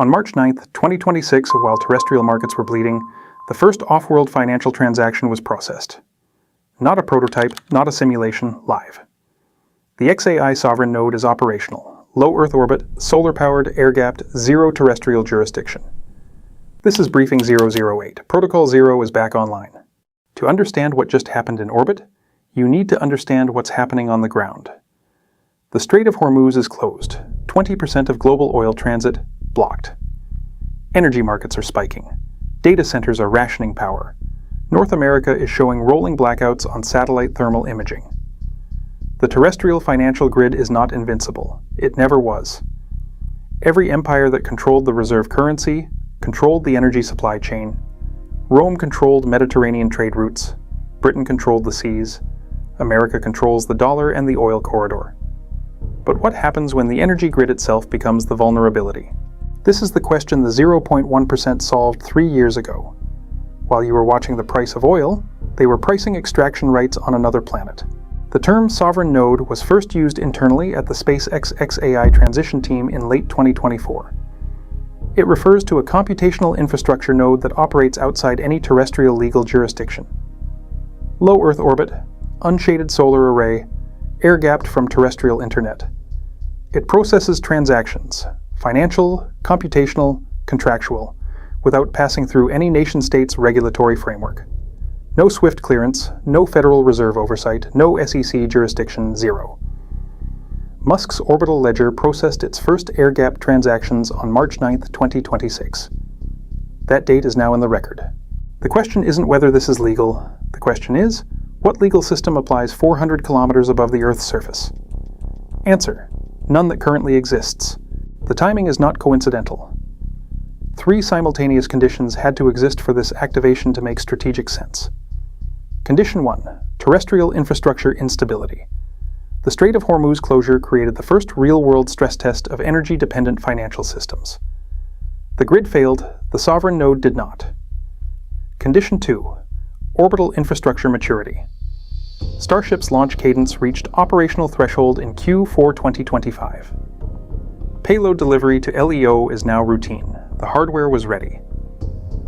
On March 9, 2026, while terrestrial markets were bleeding, the first off-world financial transaction was processed. Not a prototype, not a simulation, live. The xAI sovereign node is operational, low Earth orbit, solar-powered, air-gapped, zero terrestrial jurisdiction. This is Briefing 008. Protocol 0 is back online. To understand what just happened in orbit, you need to understand what's happening on the ground. The Strait of Hormuz is closed. 20% of global oil transit blocked. Energy markets are spiking. Data centers are rationing power. North America is showing rolling blackouts on satellite thermal imaging. The terrestrial financial grid is not invincible. It never was. Every empire that controlled the reserve currency, controlled the energy supply chain. Rome controlled Mediterranean trade routes. Britain controlled the seas. America controls the dollar and the oil corridor. But what happens when the energy grid itself becomes the vulnerability? This is the question the 0.1% solved 3 years ago. While you were watching the price of oil, they were pricing extraction rights on another planet. The term sovereign node was first used internally at the SpaceX xAI transition team in late 2024. It refers to a computational infrastructure node that operates outside any terrestrial legal jurisdiction. Low Earth orbit, unshaded solar array, air-gapped from terrestrial internet. It processes transactions, financial, computational, contractual, without passing through any nation-state's regulatory framework. No SWIFT clearance, no Federal Reserve oversight, no SEC jurisdiction, zero. Musk's orbital ledger processed its first air-gapped transactions on March 9, 2026. That date is now in the record. The question isn't whether this is legal. The question is, what legal system applies 400 kilometers above the Earth's surface? Answer: none that currently exists. The timing is not coincidental. 3 simultaneous conditions had to exist for this activation to make strategic sense. Condition 1: terrestrial infrastructure instability. The Strait of Hormuz closure created the first real-world stress test of energy-dependent financial systems. The grid failed, the sovereign node did not. Condition 2: orbital infrastructure maturity. Starship's launch cadence reached operational threshold in Q4 2025. Payload delivery to LEO is now routine. The hardware was ready.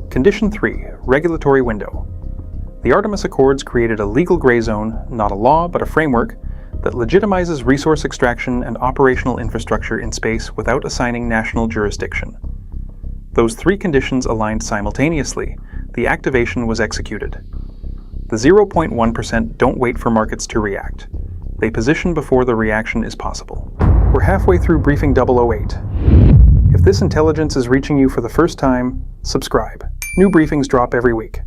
Condition 3: regulatory window. The Artemis Accords created a legal gray zone, not a law but a framework, that legitimizes resource extraction and operational infrastructure in space without assigning national jurisdiction. Those 3 conditions aligned simultaneously. The activation was executed. The 0.1% don't wait for markets to react. They position before the reaction is possible. We're halfway through Briefing 008. If this intelligence is reaching you for the first time, subscribe. New briefings drop every week.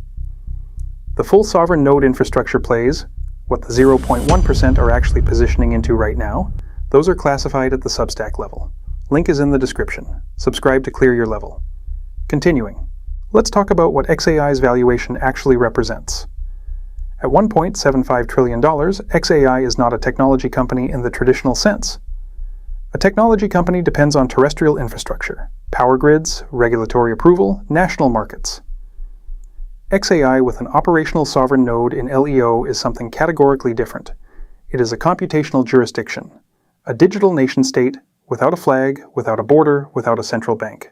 The full sovereign node infrastructure plays, what the 0.1% are actually positioning into right now, those are classified at the Substack level. Link is in the description. Subscribe to clear your level. Continuing. Let's talk about what xAI's valuation actually represents. At $1.75 trillion, xAI is not a technology company in the traditional sense. A technology company depends on terrestrial infrastructure, power grids, regulatory approval, national markets. xAI with an operational sovereign node in LEO is something categorically different. It is a computational jurisdiction, a digital nation-state without a flag, without a border, without a central bank.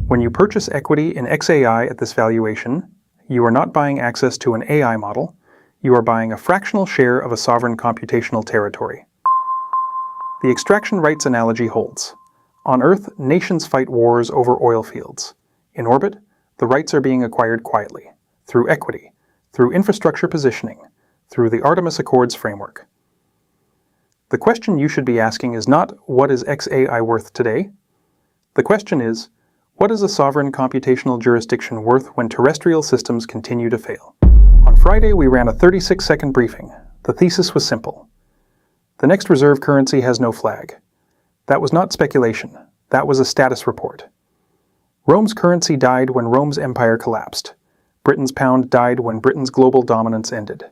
When you purchase equity in xAI at this valuation, you are not buying access to an AI model, you are buying a fractional share of a sovereign computational territory. The extraction rights analogy holds. On Earth, nations fight wars over oil fields. In orbit, the rights are being acquired quietly, through equity, through infrastructure positioning, through the Artemis Accords framework. The question you should be asking is not, what is xAI worth today? The question is, what is a sovereign computational jurisdiction worth when terrestrial systems continue to fail? On Friday, we ran a 36-second briefing. The thesis was simple. The next reserve currency has no flag. That was not speculation. That was a status report. Rome's currency died when Rome's empire collapsed. Britain's pound died when Britain's global dominance ended.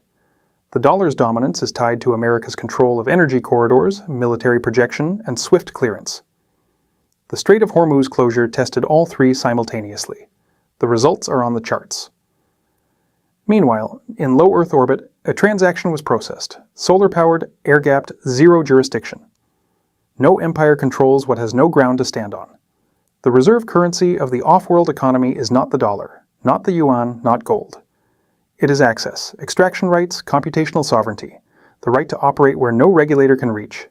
The dollar's dominance is tied to America's control of energy corridors, military projection, and SWIFT clearance. The Strait of Hormuz closure tested all 3 simultaneously. The results are on the charts. Meanwhile, in low Earth orbit, a transaction was processed. Solar-powered, air-gapped, zero jurisdiction. No empire controls what has no ground to stand on. The reserve currency of the off-world economy is not the dollar, not the yuan, not gold. It is access, extraction rights, computational sovereignty, the right to operate where no regulator can reach.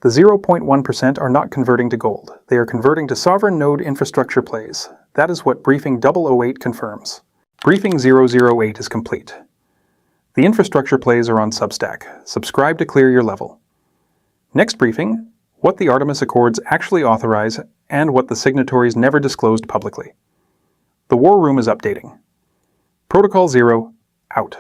The 0.1% are not converting to gold. They are converting to sovereign node infrastructure plays. That is what Briefing 008 confirms. Briefing 008 is complete. The infrastructure plays are on Substack. Subscribe to clear your level. Next briefing, what the Artemis Accords actually authorize and what the signatories never disclosed publicly. The War Room is updating. Protocol 0, out.